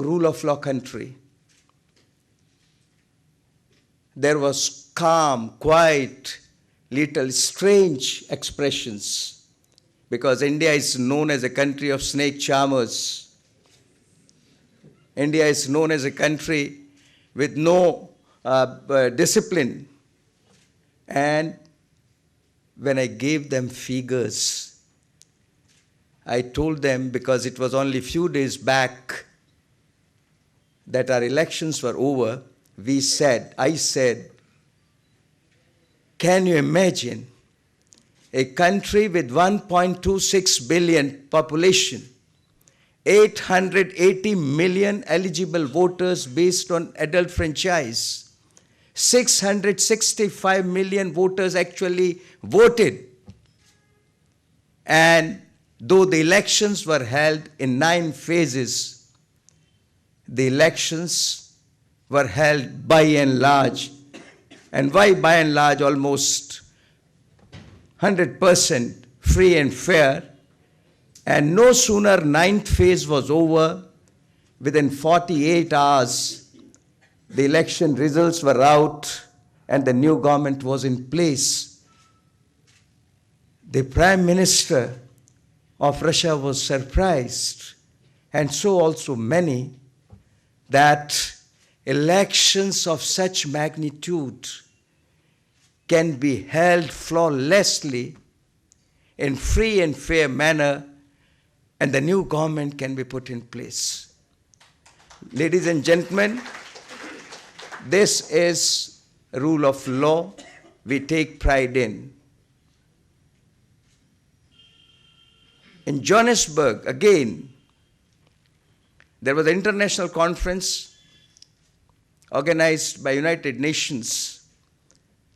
rule of law country. There was calm, quiet, little strange expressions, because India is known as a country of snake charmers. India is known as a country with no discipline. And when I gave them figures, I told them, because it was only a few days back that our elections were over, I said, can you imagine a country with 1.26 billion population, 880 million eligible voters based on adult franchise, 665 million voters actually voted, and though the elections were held in 9 phases, the elections were held by and large. And why by and large? Almost 100% free and fair. And no sooner 9th phase was over, within 48 hours, the election results were out and the new government was in place. The Prime Minister of Russia was surprised, and so also many, that elections of such magnitude can be held flawlessly in free and fair manner, and the new government can be put in place. Ladies and gentlemen, this is rule of law we take pride in. In Johannesburg, again, there was an international conference organized by United Nations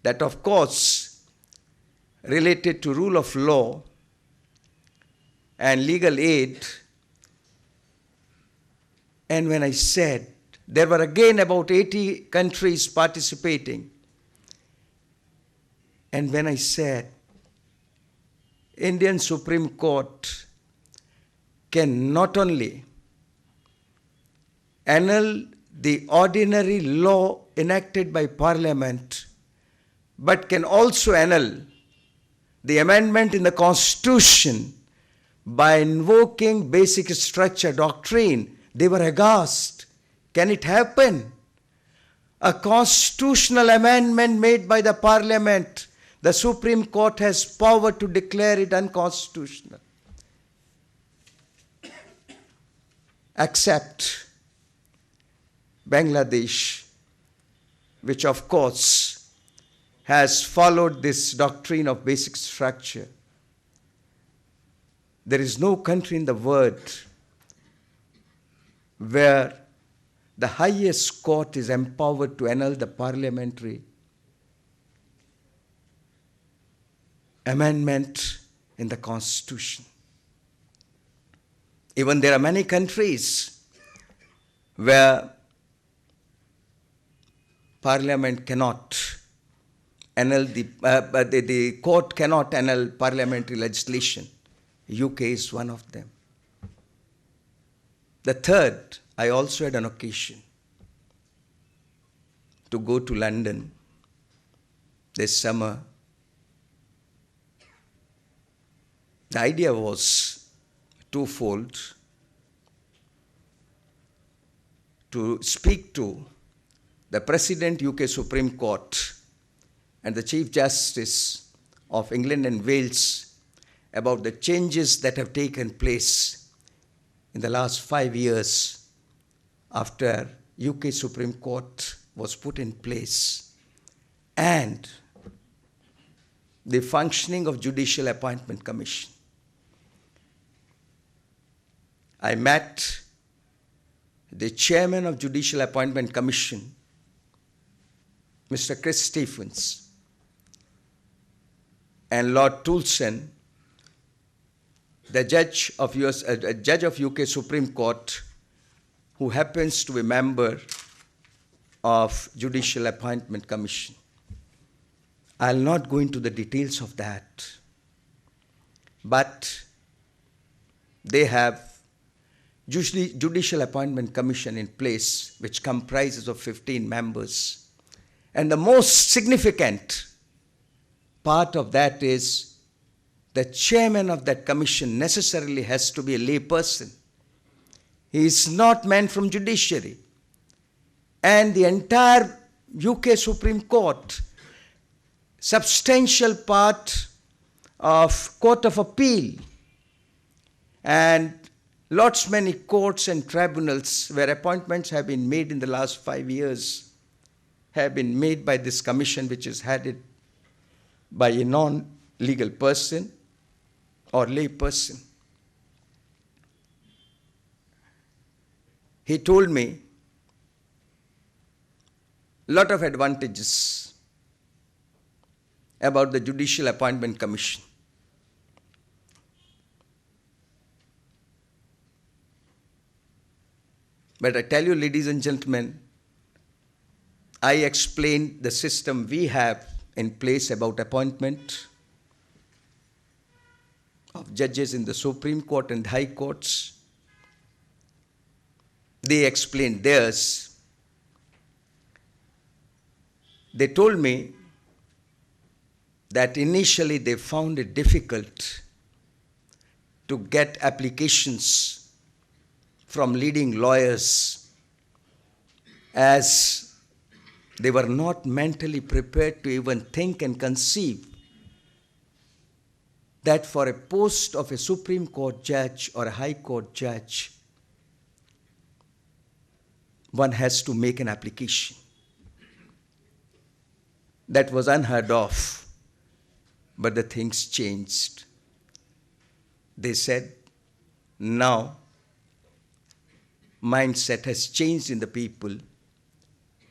that, of course, related to rule of law and legal aid. And when I said, there were again about 80 countries participating. And when I said, Indian Supreme Court can not only annul the ordinary law enacted by Parliament, but can also annul the amendment in the Constitution by invoking basic structure doctrine. They were aghast. Can it happen? A constitutional amendment made by the Parliament, the Supreme Court has power to declare it unconstitutional. Except Bangladesh, which of course has followed this doctrine of basic structure. There is no country in the world where the highest court is empowered to annul the parliamentary amendment in the Constitution. Even there are many countries where Parliament cannot annul the court cannot annul parliamentary legislation. UK is one of them. The third, I also had an occasion to go to London this summer. The idea was twofold: to speak to the President, UK Supreme Court, and the Chief Justice of England and Wales about the changes that have taken place in the last 5 years after UK Supreme Court was put in place, and the functioning of Judicial Appointment Commission. I met the chairman of Judicial Appointment Commission, Mr. Chris Stephens, and Lord Toulson, the judge of UK Supreme Court, who happens to be a member of Judicial Appointment Commission. I'll not go into the details of that, but they have Judicial Appointment Commission in place, which comprises of 15 members. And the most significant part of that is the chairman of that commission necessarily has to be a lay person. He is not meant from judiciary. And the entire UK Supreme Court, substantial part of Court of Appeal, and lots many courts and tribunals where appointments have been made in the last 5 years have been made by this commission, which is headed by a non-legal person or lay person. He told me a lot of advantages about the Judicial Appointment Commission. But I tell you, ladies and gentlemen, I explained the system we have in place about appointment of judges in the Supreme Court and High Courts. They explained theirs. They told me that initially they found it difficult to get applications from leading lawyers, as they were not mentally prepared to even think and conceive that for a post of a Supreme Court judge or a High Court judge, one has to make an application. That was unheard of, but the things changed. They said, now mindset has changed in the people.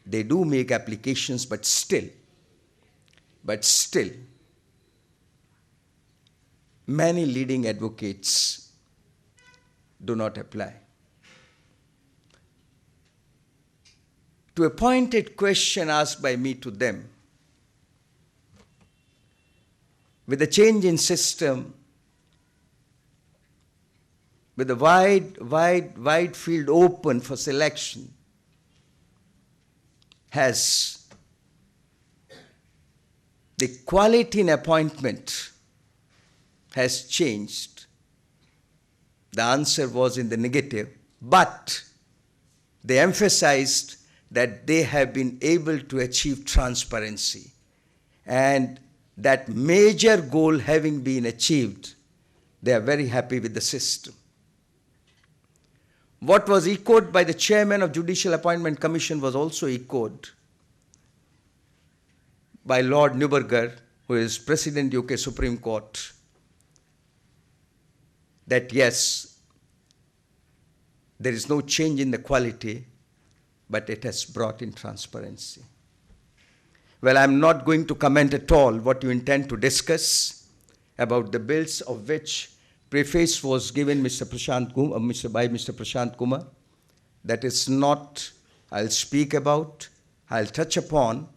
They do make applications, but still, many leading advocates do not apply. To a pointed question asked by me to them, with the change in system, with the wide field open for selection, has the quality in appointment has changed? The answer was in the negative, but they emphasized that they have been able to achieve transparency, and that major goal having been achieved, they are very happy with the system. What was echoed by the chairman of Judicial Appointment Commission was also echoed by Lord Neuberger, who is President UK Supreme Court, that yes, there is no change in the quality, but it has brought in transparency. Well, I'm not going to comment at all what you intend to discuss about the bills, of which preface was given by Mr. Prashant Kumar. That is not I'll speak about. I'll touch upon.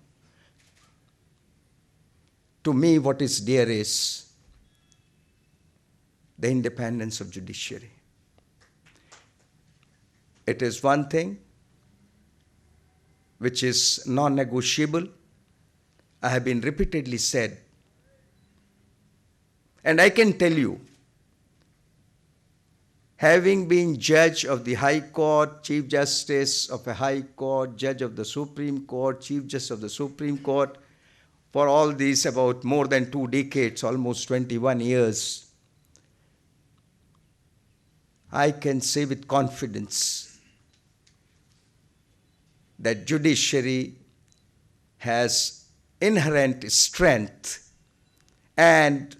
To me, what is dear is the independence of judiciary. It is one thing which is non-negotiable. I have been repeatedly said, and I can tell you, having been judge of the High Court, Chief Justice of a High Court, judge of the Supreme Court, Chief Justice of the Supreme Court, for all these about more than 2 decades, almost 21 years, I can say with confidence that judiciary has inherent strength, and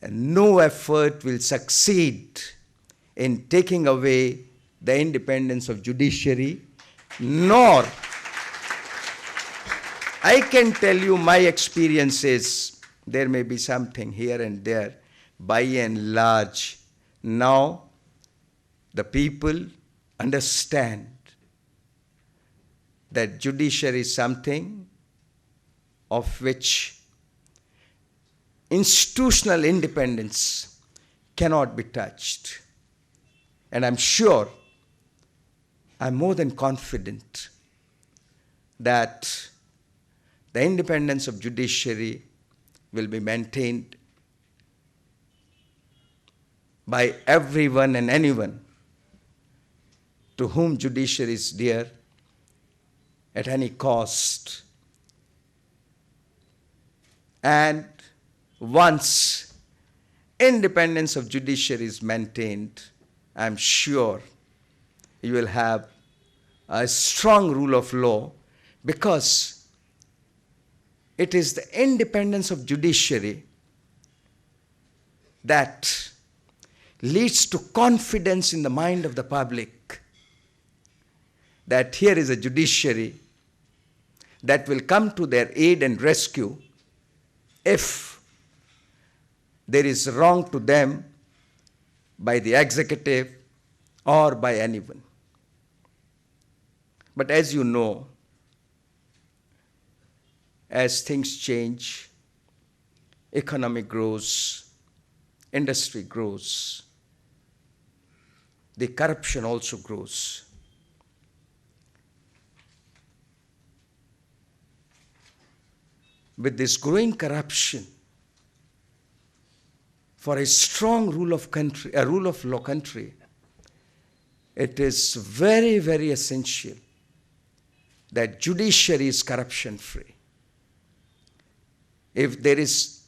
no effort will succeed in taking away the independence of judiciary, nor I can tell you my experiences. There may be something here and there. By and large, now the people understand that judiciary is something of which institutional independence cannot be touched. And I'm sure, I'm more than confident that the independence of judiciary will be maintained by everyone and anyone to whom judiciary is dear at any cost. And once independence of judiciary is maintained, I'm sure you will have a strong rule of law, because it is the independence of judiciary that leads to confidence in the mind of the public that here is a judiciary that will come to their aid and rescue if there is wrong to them by the executive or by anyone. But as you know, as things change, economy grows, industry grows, the corruption also grows. With this growing corruption, for a strong rule of law country, it is very, very essential that judiciary is corruption-free. If there is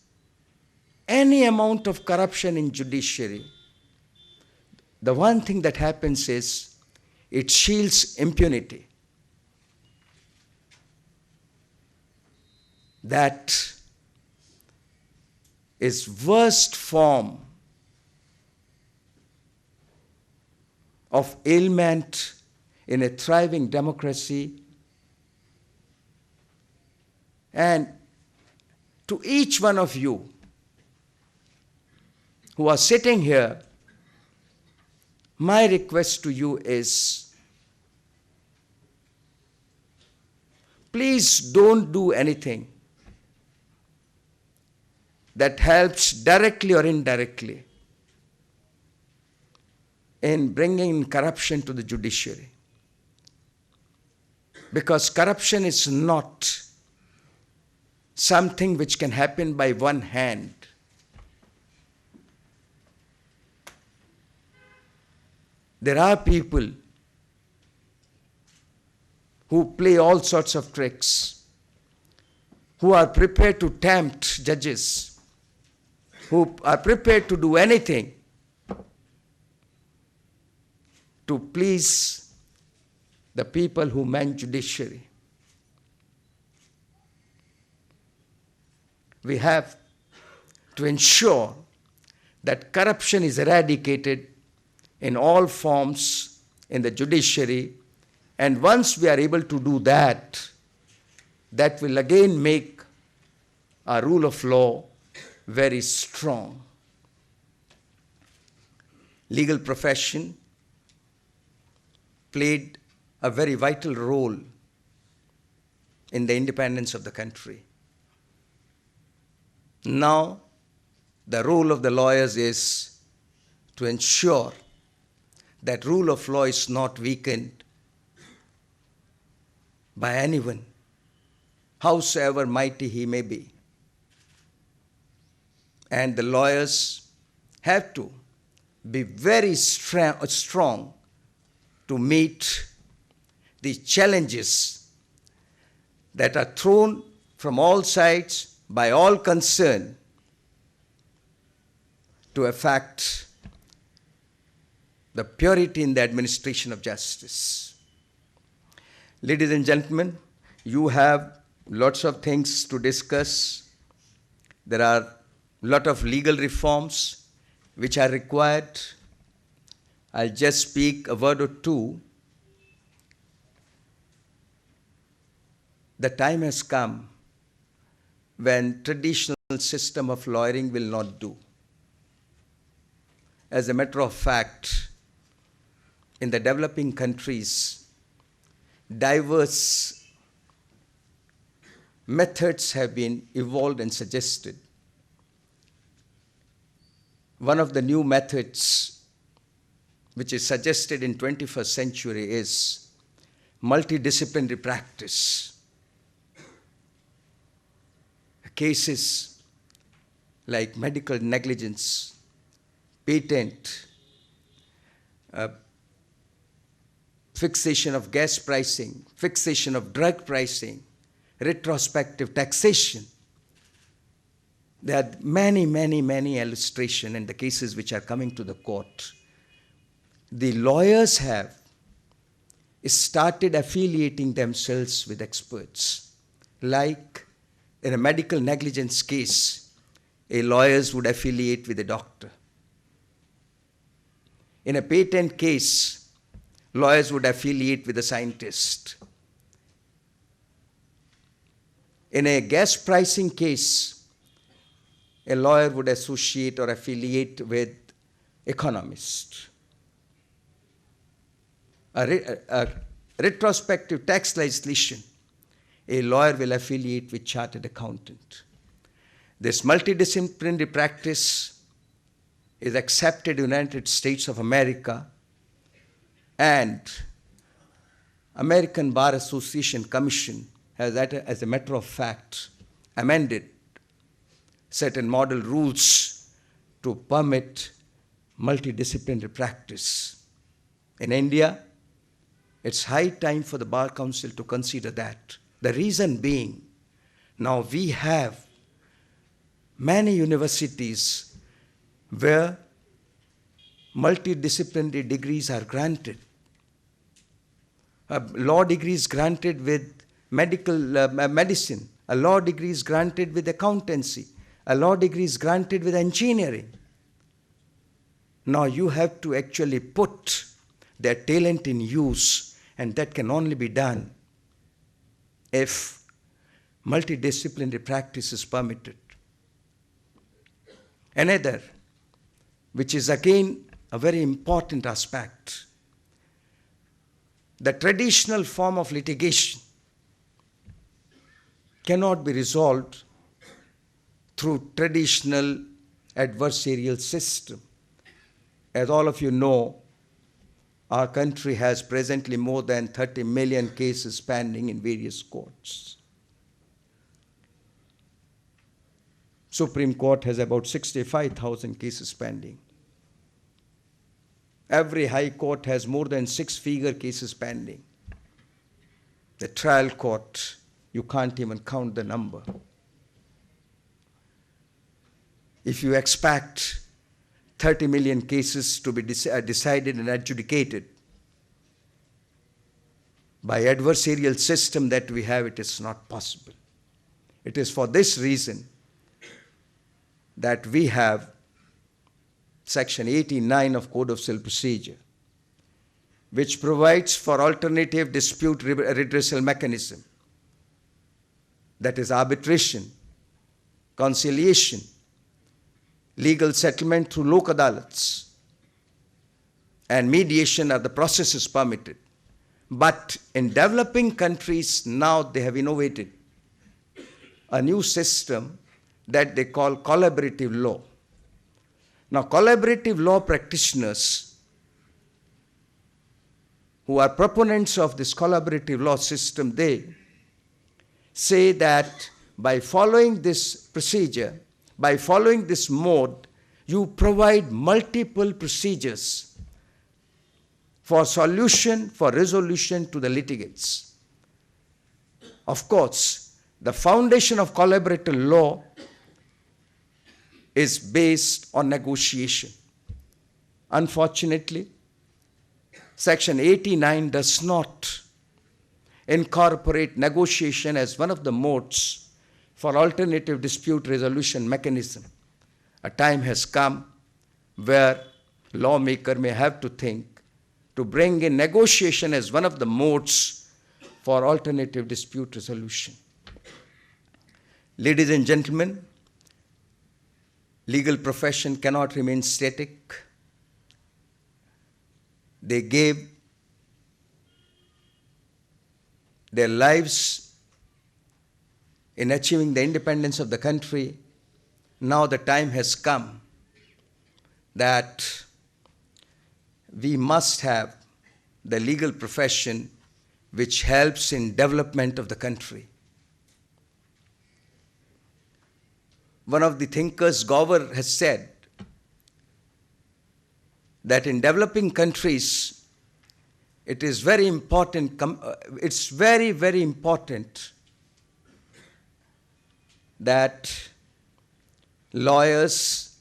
any amount of corruption in judiciary, the one thing that happens is it shields impunity. That is worst form of ailment in a thriving democracy. And to each one of you who are sitting here, my request to you is, please don't do anything that helps directly or indirectly in bringing corruption to the judiciary. Because corruption is not something which can happen by one hand. There are people who play all sorts of tricks, who are prepared to tempt judges, who are prepared to do anything to please the people who man judiciary. We have to ensure that corruption is eradicated in all forms in the judiciary, and once we are able to do that, that will again make our rule of law very strong. Legal profession played a very vital role in the independence of the country. Now, the role of the lawyers is to ensure that rule of law is not weakened by anyone, howsoever mighty he may be. And the lawyers have to be very strong to meet the challenges that are thrown from all sides by all concerned to affect the purity in the administration of justice. Ladies and gentlemen, you have lots of things to discuss. There are a lot of legal reforms which are required. I'll just speak a word or two. The time has come when traditional system of lawyering will not do. As a matter of fact, in the developing countries, diverse methods have been evolved and suggested. One of the new methods which is suggested in 21st century is multidisciplinary practice. Cases like medical negligence, patent, fixation of gas pricing, fixation of drug pricing, retrospective taxation. There are many illustrations in the cases which are coming to the court. The lawyers have started affiliating themselves with experts. Like in a medical negligence case, lawyers would affiliate with a doctor. In a patent case, lawyers would affiliate with a scientist. In a gas pricing case, a lawyer would associate or affiliate with economists. A retrospective tax legislation, a lawyer will affiliate with chartered accountant. This multidisciplinary practice is accepted in the United States of America, and American Bar Association Commission has, as a matter of fact, amended certain model rules to permit multidisciplinary practice. In India, it's high time for the Bar Council to consider that. The reason being, now we have many universities where multidisciplinary degrees are granted. A law degree is granted with medicine. A law degree is granted with accountancy. A law degree is granted with engineering. Now you have to actually put their talent in use, and that can only be done if multidisciplinary practice is permitted. Another, which is again a very important aspect, the traditional form of litigation cannot be resolved through traditional adversarial system. As all of you know, our country has presently more than 30 million cases pending in various courts. Supreme Court has about 65,000 cases pending. Every high court has more than 6-figure cases pending. The trial court, you can't even count the number. If you expect 30 million cases to be decided and adjudicated by adversarial system that we have, it is not possible. It is for this reason that we have Section 89 of Code of Civil Procedure, which provides for alternative dispute redressal mechanism, that is arbitration, conciliation, legal settlement through lok adalats, and mediation are the processes permitted. But in developing countries now they have innovated a new system that they call collaborative law. Now collaborative law practitioners who are proponents of this collaborative law system, they say that by following this procedure, by following this mode, you provide multiple procedures for solution, for resolution to the litigants. Of course, the foundation of collaborative law is based on negotiation. Unfortunately, Section 89 does not incorporate negotiation as one of the modes for alternative dispute resolution mechanism. A time has come where lawmaker may have to think to bring in negotiation as one of the modes for alternative dispute resolution. Ladies and gentlemen, legal profession cannot remain static. They gave their lives in achieving the independence of the country. Now the time has come that we must have the legal profession which helps in development of the country. One of the thinkers, Governor, has said that in developing countries, it is very important, it's very, very important that lawyers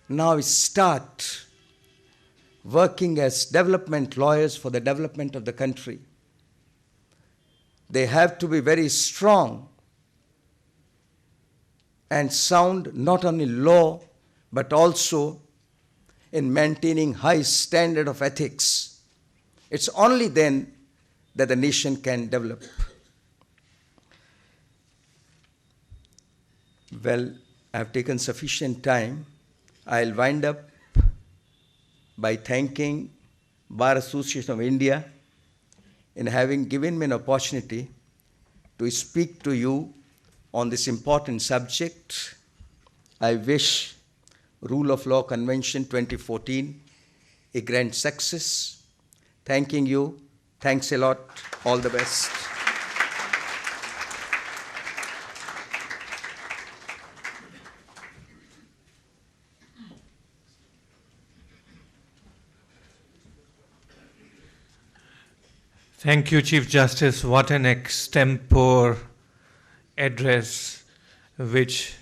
now start working as development lawyers for the development of the country. They have to be very strong and sound not only law, but also in maintaining high standard of ethics. It's only then that the nation can develop. Well, I've taken sufficient time. I'll wind up by thanking Bar Association of India in having given me an opportunity to speak to you on this important subject. I wish Rule of Law Convention 2014 a grand success. Thanking you. Thanks a lot. All the best. Thank you, Chief Justice. What an extempore address, which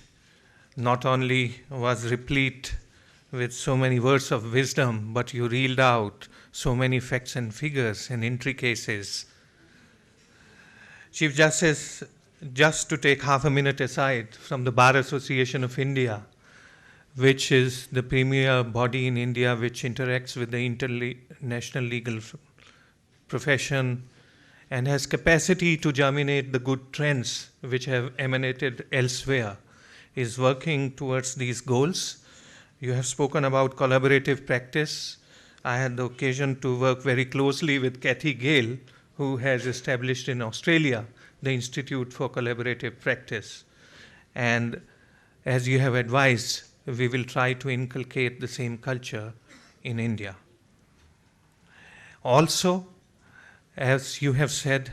not only was replete with so many words of wisdom, but you reeled out so many facts and figures and intricacies. Chief Justice, just to take half a minute aside from the Bar Association of India, which is the premier body in India which interacts with the international legal profession and has capacity to germinate the good trends which have emanated elsewhere, is working towards these goals. You have spoken about collaborative practice. I had the occasion to work very closely with Kathy Gale, who has established in Australia the Institute for Collaborative Practice. And as you have advised, we will try to inculcate the same culture in India. Also, as you have said,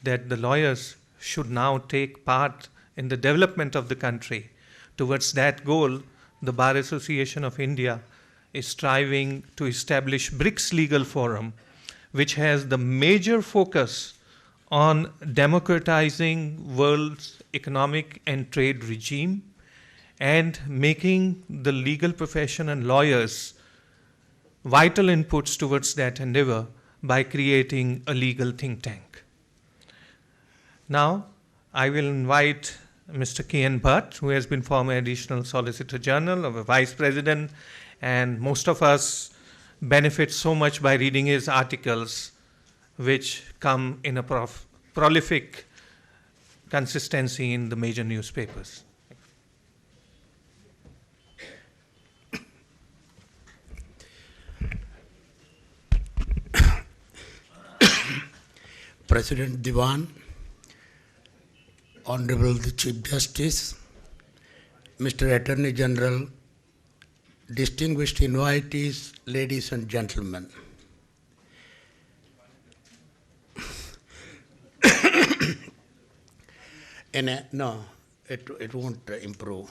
that the lawyers should now take part in the development of the country. Towards that goal, the Bar Association of India is striving to establish BRICS Legal Forum, which has the major focus on democratizing world's economic and trade regime and making the legal profession and lawyers vital inputs towards that endeavor by creating a legal think tank. Now, I will invite Mr. K.N. Bhat, who has been former Additional Solicitor General of a Vice President, and most of us benefit so much by reading his articles, which come in a prolific consistency in the major newspapers. President Divan, Honorable the Chief Justice, Mr. Attorney General, distinguished invitees, ladies and gentlemen. No, it won't improve.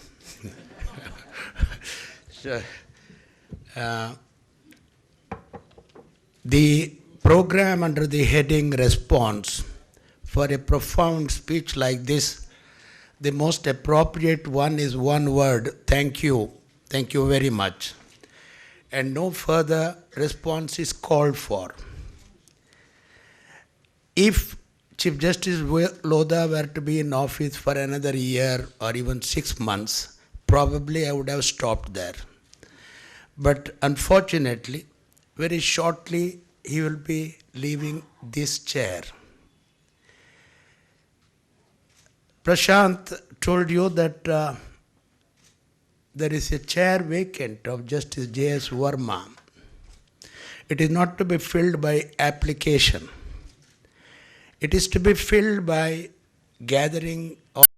So, the program under the heading Response, for a profound speech like this, the most appropriate one is one word: thank you. Thank you very much. And no further response is called for. If Chief Justice Lodha were to be in office for another year or even 6 months, probably I would have stopped there. But unfortunately, very shortly, he will be leaving this chair. Prashant told you that there is a chair vacant of Justice J.S. Verma. It is not to be filled by application. It is to be filled by gathering